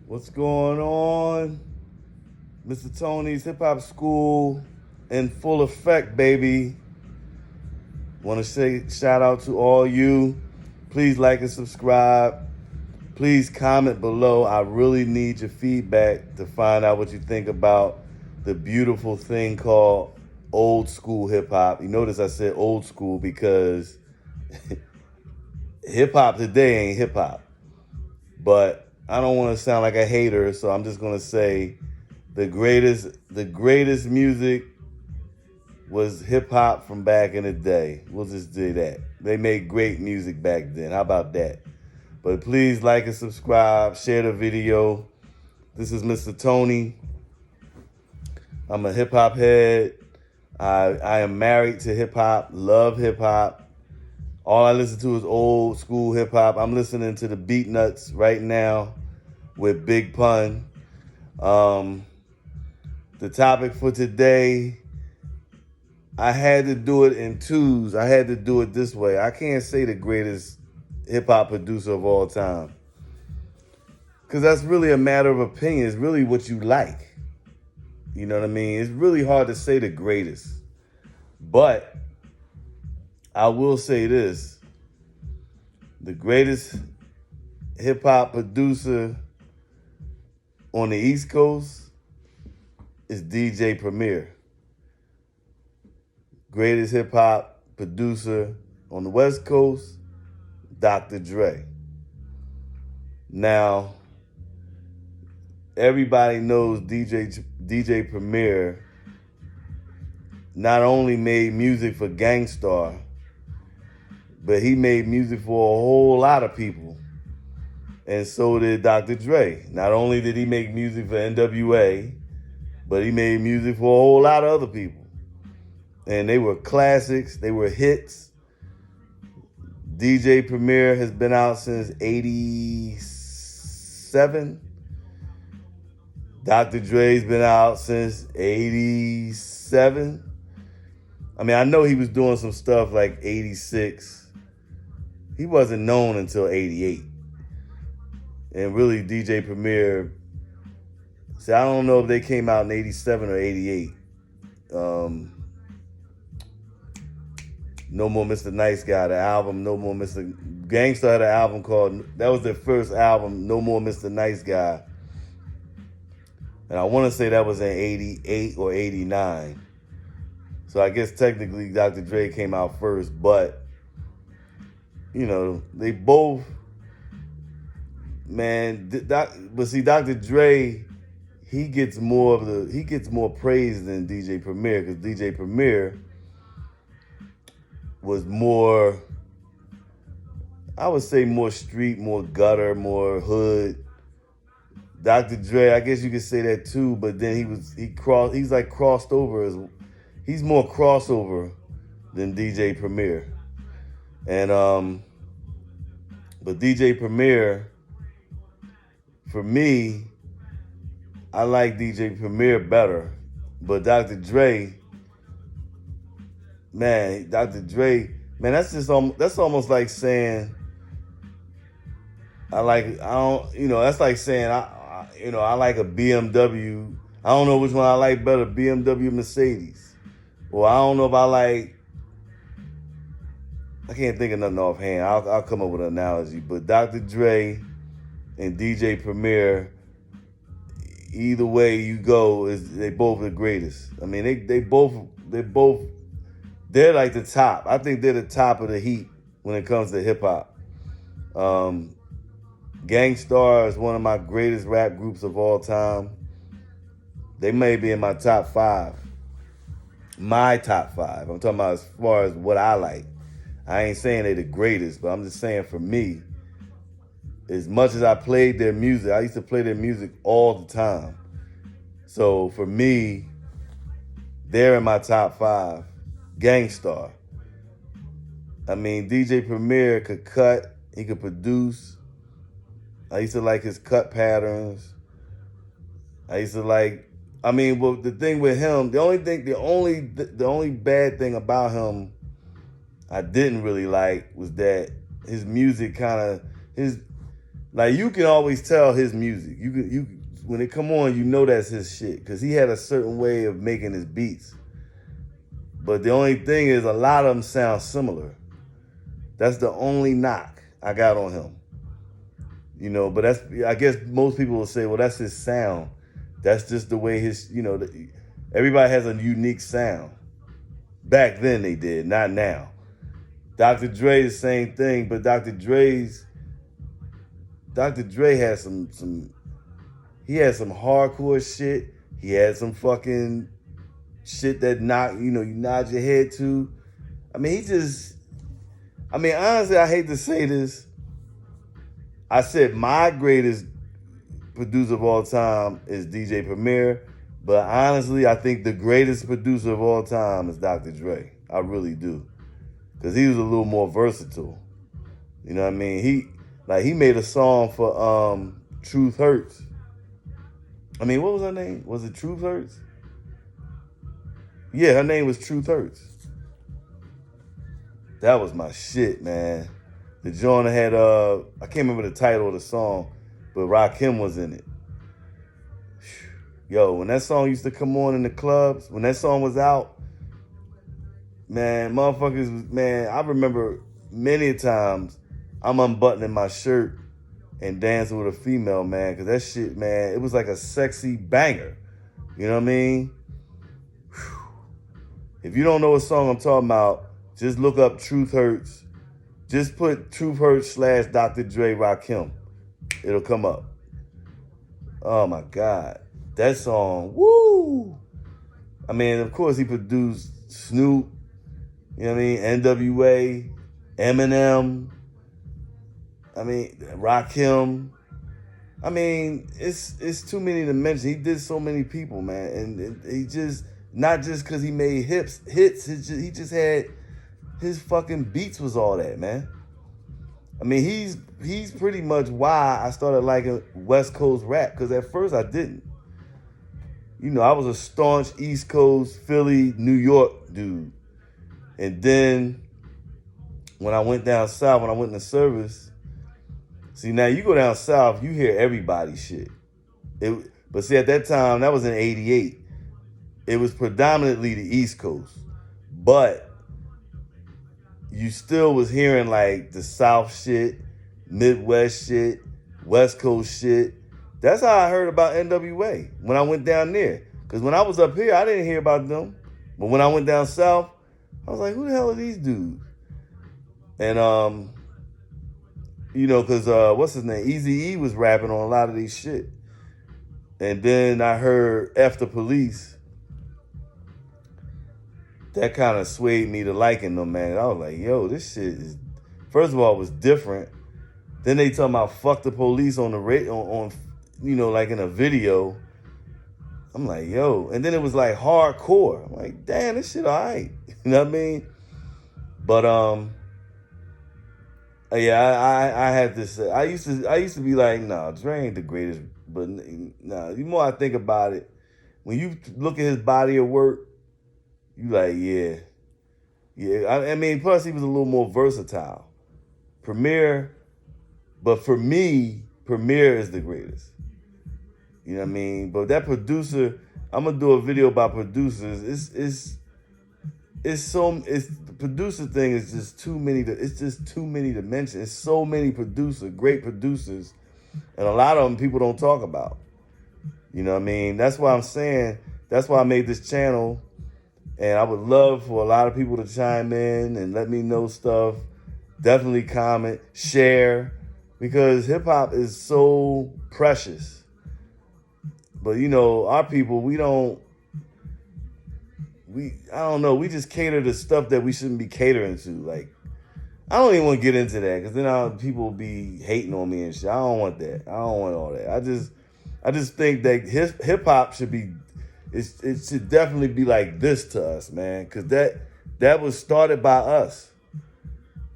What's going on? Mr. Tony's Hip Hop School in full effect, baby. Want to say shout out to all you. Please like and subscribe. Please comment below. I really need your feedback to find out what you think about the beautiful thing called old school hip hop. You notice I said old school because hip hop today ain't hip hop. But I don't want to sound like a hater, so I'm just gonna say the greatest music was hip hop from back in the day. We'll just do that. They made great music back then. How about that? But please like and subscribe, share the video. This is Mr. Tony. I'm a hip hop head. I am married to hip hop, love hip hop. All I listen to is old school hip hop. I'm listening to the Beat Nuts right now with Big Pun. The topic for today, I had to do it in twos. I had to do it this way. I can't say the greatest hip hop producer of all time, because that's really a matter of opinion. It's really what you like. You know what I mean? It's really hard to say the greatest. But I will say this. The greatest hip hop producer on the East Coast is DJ Premier. Greatest hip hop producer on the West Coast, Dr. Dre. Now, everybody knows DJ Premier not only made music for Gang Starr, but he made music for a whole lot of people. And so did Dr. Dre. Not only did he make music for NWA, but he made music for a whole lot of other people. And they were classics, they were hits. DJ Premier has been out since 87. Dr. Dre's been out since 87. I mean, I know he was doing some stuff like 86. He wasn't known until 88. And really, DJ Premier, see, I don't know if they came out in 87 or 88. No More Mr. Nice Guy, the album No More Mr. Gang Starr had an album called, that was their first album, No More Mr. Nice Guy. And I want to say that was in 88 or 89. So I guess technically Dr. Dre came out first, but, you know, they both, man, but see, Dr. Dre, he gets more praise than DJ Premier, because DJ Premier was more, I would say more street, more gutter, more hood. Dr. Dre, I guess you could say that too, but then he's like crossed over. He's more crossover than DJ Premier. And but DJ Premier, for me, I like DJ Premier better. But Dr. Dre, man, Dr. Dre, man, that's almost like saying that's like saying I like a BMW. I don't know which one I like better, BMW, Mercedes. Or I don't know if I can't think of nothing offhand. I'll come up with an analogy. But Dr. Dre and DJ Premier, either way you go, they both the greatest. I mean, they're like the top. I think they're the top of the heap when it comes to hip hop. Gang Starr is one of my greatest rap groups of all time. They may be in my top 5. My top 5. I'm talking about as far as what I like. I ain't saying they're the greatest, but I'm just saying for me, as much as I played their music, I used to play their music all the time. So for me, they're in my top 5. Gang Starr. I mean, DJ Premier could cut, he could produce. I used to like his cut patterns. Well, the thing with him, the only bad thing about him I didn't really like was that his music Like you can always tell his music. You when it come on, you know that's his shit because he had a certain way of making his beats. But the only thing is, a lot of them sound similar. That's the only knock I got on him. You know, but that's, I guess most people will say, well, that's his sound. That's just the way his, you know, everybody has a unique sound. Back then they did, not now. Dr. Dre, the same thing, but Dr. Dre had he had some hardcore shit. He had some fucking shit that you nod your head to. I mean, honestly, I hate to say this. I said my greatest producer of all time is DJ Premier, but honestly, I think the greatest producer of all time is Dr. Dre. I really do. Because he was a little more versatile. You know what I mean? He made a song for Truth Hurts. I mean, what was her name? Was it Truth Hurts? Yeah, her name was Truth Hurts. That was my shit, man. The joint had, I can't remember the title of the song, but Rakim was in it. Yo, when that song used to come on in the clubs, when that song was out, man, motherfuckers, man, I remember many times I'm unbuttoning my shirt and dancing with a female, man, because that shit, man, it was like a sexy banger. You know what I mean? Whew. If you don't know what song I'm talking about, just look up Truth Hurts. Just put Truth Hurts / Dr. Dre Rakim. It'll come up. Oh my God. That song, woo! I mean, of course he produced Snoop, you know what I mean, NWA, Eminem, I mean, Rakim. I mean, it's too many to mention. He did so many people, man. And he just, not just because he made hits, he just had, his fucking beats was all that, man. I mean, he's pretty much why I started liking West Coast rap, because at first I didn't. You know, I was a staunch East Coast, Philly, New York dude. And then when I went down south, when I went in the service, see, now you go down south, you hear everybody's shit. But see, at that time, that was in 88. It was predominantly the East Coast. But you still was hearing like the South shit, Midwest shit, West Coast shit. That's how I heard about NWA when I went down there. Because when I was up here, I didn't hear about them. But when I went down south, I was like, who the hell are these dudes? And, you know, because what's his name? Eazy-E was rapping on a lot of these shit. And then I heard F the Police. That kind of swayed me to liking them, man. I was like, yo, this shit is, first of all, it was different. Then they talking about fuck the police on the on you know, like in a video. I'm like, yo. And then it was like hardcore. I'm like, damn, this shit all right. You know what I mean? But yeah, I had this. I used to be like, nah, Dre ain't the greatest. But nah, the more I think about it, when you look at his body of work, you like, yeah. I mean, plus he was a little more versatile. Premier, but for me, Premier is the greatest. You know what I mean? But that producer, I'm gonna do a video about producers. The producer thing is just too many. It's just too many to mention. It's so many great producers, and a lot of them people don't talk about. You know what I mean? That's why I'm saying. That's why I made this channel, and I would love for a lot of people to chime in and let me know stuff. Definitely comment, share, because hip hop is so precious. But you know, our people, I don't know, we just cater to stuff that we shouldn't be catering to. Like, I don't even want to get into that, because then people will be hating on me and shit. I don't want that. I don't want all that. I just think that hip hop should be, it should definitely be like this to us, man, because that was started by us.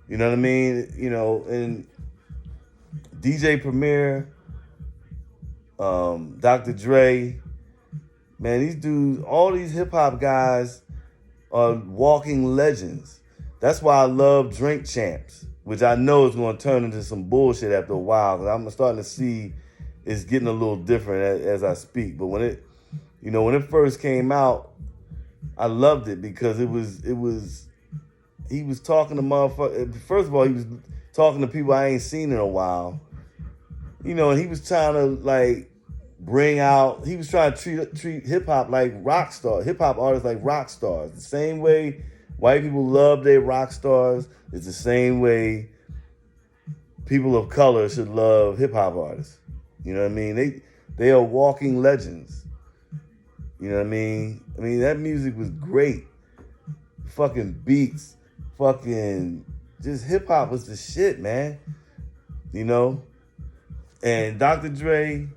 You know what I mean? You know, and DJ Premier, Dr. Dre, man, these dudes, all these hip hop guys are walking legends. That's why I love Drink Champs which I know is going to turn into some bullshit after a while, because I'm starting to see it's getting a little different as I speak. But when it first came out, I loved it because he was talking to motherfuckers. First of all, he was talking to people I ain't seen in a while. And he was trying to he was trying to treat hip hop like rock stars, hip hop artists like rock stars. The same way white people love their rock stars, it's the same way people of color should love hip hop artists. You know what I mean? They are walking legends. You know what I mean? I mean, that music was great. Fucking beats, fucking just hip hop was the shit, man. And Dr. Dre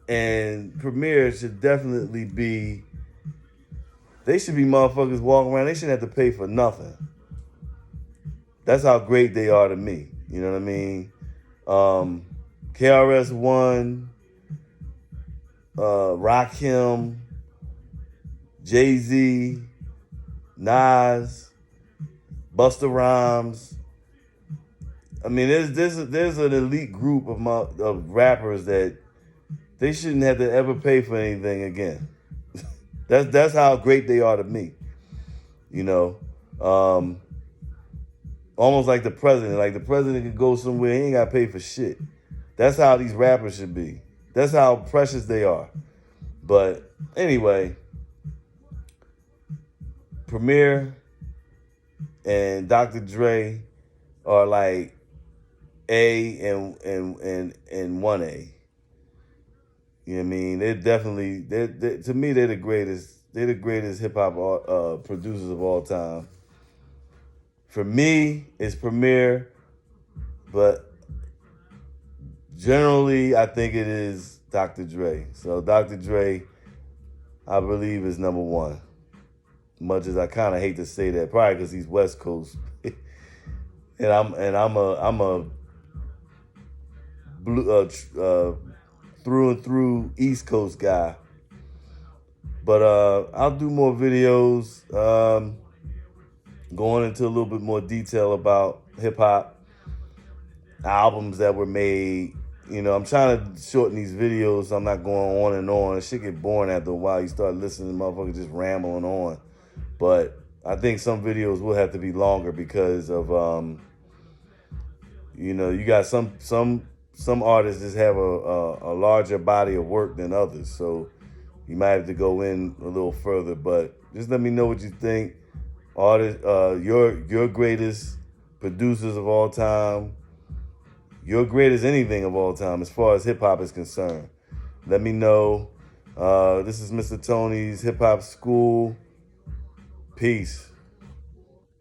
and Premier should definitely they should be motherfuckers walking around. They shouldn't have to pay for nothing. That's how great they are to me. You know what I mean? KRS-One, Rakim, Jay-Z, Nas, Busta Rhymes. I mean, there's an elite group of rappers that they shouldn't have to ever pay for anything again. That's how great they are to me. Almost like the president. Like the president could go somewhere, he ain't got to pay for shit. That's how these rappers should be. That's how precious they are. But anyway, Premier and Dr. Dre are like A and 1A. You know what I mean? They're definitely, to me, they're the greatest. They're the greatest hip hop producers of all time. For me, it's Premier, but generally, I think it is Dr. Dre. So Dr. Dre, I believe, is number one. Much as I kind of hate to say that, probably because he's West Coast, and I'm a blue, through and through East Coast guy. But I'll do more videos going into a little bit more detail about hip hop, albums that were made. I'm trying to shorten these videos so I'm not going on and on. It should get boring after a while. You start listening to motherfuckers just rambling on. But I think some videos will have to be longer because of, you got some artists just have a larger body of work than others. So you might have to go in a little further. But just let me know what you think. Artists, your greatest producers of all time, your greatest anything of all time as far as hip hop is concerned. Let me know. This is Mr. Tony's Hip Hop School. Peace.